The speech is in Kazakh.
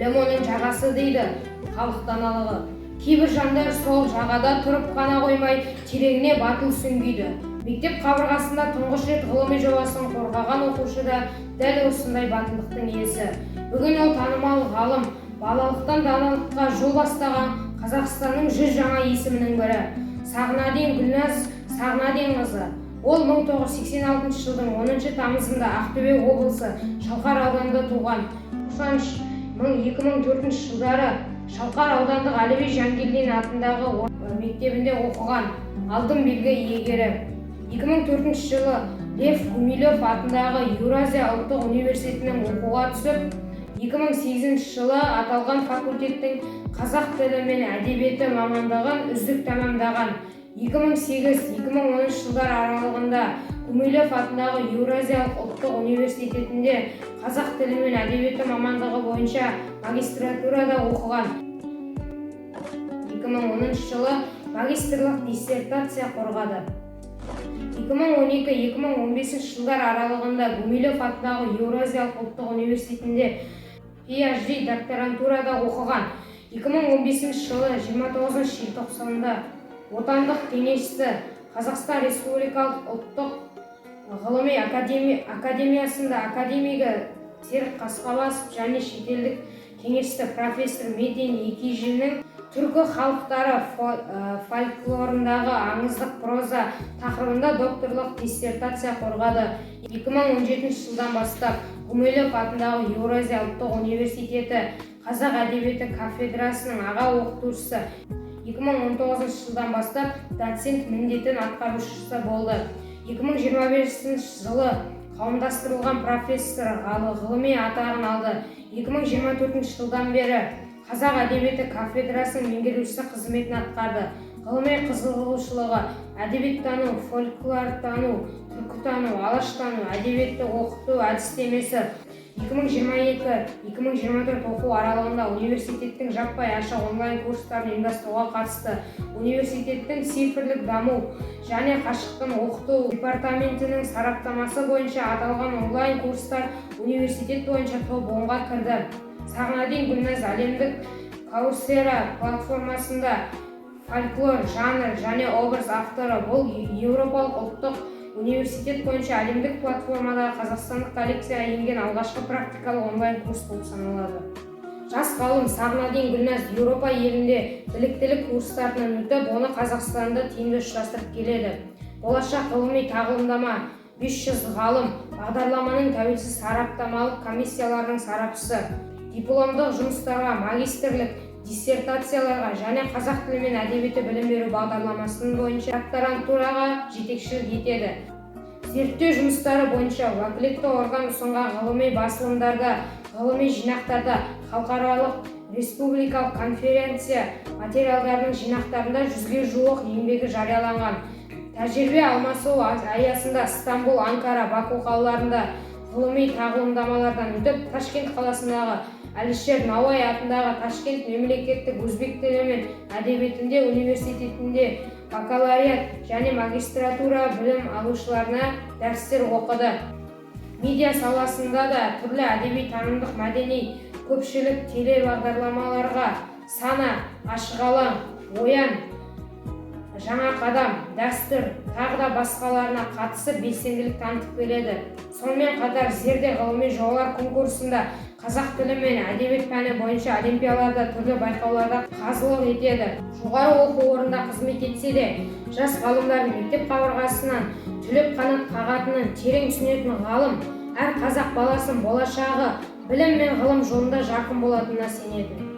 білім оның жағасы дейді халық даналығы. Кейбір жандар сол жағада тұрып қана қоймай, тереңіне батыл сүңгиді. Мектеп қабырғасында тұңғыш рет ғылыми жобасын қорғаған оқушы да дәл осындай батылдықтың иесі. Бүгін ол танымал ғалым, балалықтан даналыққа жол бастаған Қазақстанның 100 жаңа есімінің бірі. Сағынадин Гүлназ Сағынадинқызы. Ол 1986 жылдың 10 тамызында Ақтөбе облысы Шалқар ауданында туған. 2004 жылдары Шалқар аудандық Әліби Жангелдин атындағы мектебінде оқыған, алтын белгі иегері. 2004 жылы Лев Гумилев атындағы Еуразия ұлттық университетінің оқуға түсіп, 2008 жылы аталған факультеттің қазақ тілі мен әдебиеті мамандығын үздік тәмамдаған. 2008-2013 жылдар аралығында Гумилев атындағы Еуразия ұлттық университетінде қазақ тілі мен әдебиеті мамандығы бойынша магистратурада оқыған. 2010 жылы магистрлық диссертация қорғады. 2012-2015 жылдар аралығында Гумилев атындағы Еуразия ұлттық университетінде PhD докторантурада оқыған. 2015 жылы 29 желтоқсанында отандық кеңесшісі Қазақстан Республикалық ұлттық ғылыми академиясында академигі Серік Қасқабасов және шетелдік кеңесшісі профессор Медин Екижиннің түркі халықтары фольклорындағы аңыздық проза тақырыбында докторлық диссертация қорғады. 2017 жылдан бастап Гумилев атындағы Еуразия ұлттық университеті қазақ әдебиеті кафедрасының аға оқытушысы. 2019 жылдан бастап доцент міндетін атқарушысы болды. 2025 жылы қауымдастырылған профессор ғылыми атағын алды. 2024 жылдан бері қазақ әдебиеті кафедрасының меңгерушісі қызметін атқарды. Ғылыми қызығушылығы әдебиеттану, фольклортану, түркітану, алаштану, әдебиетті оқыту әдістемесі. 2022-2024 оқу аралығында университеттің жаппай ашық онлайн курстарын ұйымдастыруға қатысты. Университеттің цифрлік даму және қашықтан оқыту департаментінің сараптамасы бойынша аталған онлайн курстар университет бойынша топ 10-ға кірді. Сағынадин Гүлназ әлемдік Coursera платформасында фольклор, жанр және образ авторы. Бұл Еуропалық ұлттық университет бойынша әлемдік платформадағы қазақстандық коллекцияға енген алғашқы практикалық онлайн курс болып саналады. Жас ғалым Сағынадин Гүлназ Еуропа елінде біліктілік курстарынан өтіп, оны Қазақстанда тиімді ұштастырып келеді. Болашақ ғылыми тағылымдама 500 ғалым, бағдарламаның тәуелсіз сараптамалық комиссияларының сарапшысы, дипломдық жұмыстарға, магистрлік диссертацияларға және қазақ тілі мен әдебиеті білім беру бағдарламасының бойынша докторантураға жетекшілік етеді. Зерттеу жұмыстары бойынша уәкілетті орган ұсынған ғылыми басылымдарда, ғылыми жинақтарда, халықаралық республикалық конференция материалдарының жинақтарында 100-ге жуық еңбегі жарияланған. Тәжірибе алмасу аясында Стамбул, Анкара, Баку қалаларында ғылыми тағылымдамалардан өтіп, Ташкент қаласындағы Әлішер Науаи атындағы Ташкент мемлекеттік өзбек тілі мен әдебиетінде университетінде бакалавриат және магистратура білім алушыларына дәрістер оқыды. Медиа саласында да түрлі әдеби танымдық мәдени көпшілік телебағдарламаларға Сана, Ашық алаң, Оян, Жаңа қадам, Дәстүр, тағы да басқаларына қатысып белсенділік танытып келеді. Сонымен қатар зерде ғылыми жобалар конкурсында қазақ тілі мен әдебиет пәні бойынша олимпиадаларда түрлі байқауларда қазылық етеді. Жоғары оқу орнында қызмет етсе де, жас ғалымдардың мектеп қабырғасынан түлеп қанат қағатынын терең түсінетін ғалым, әр қазақ баласын болашағы білім мен ғылым жолында жарқын болатынына сенеді.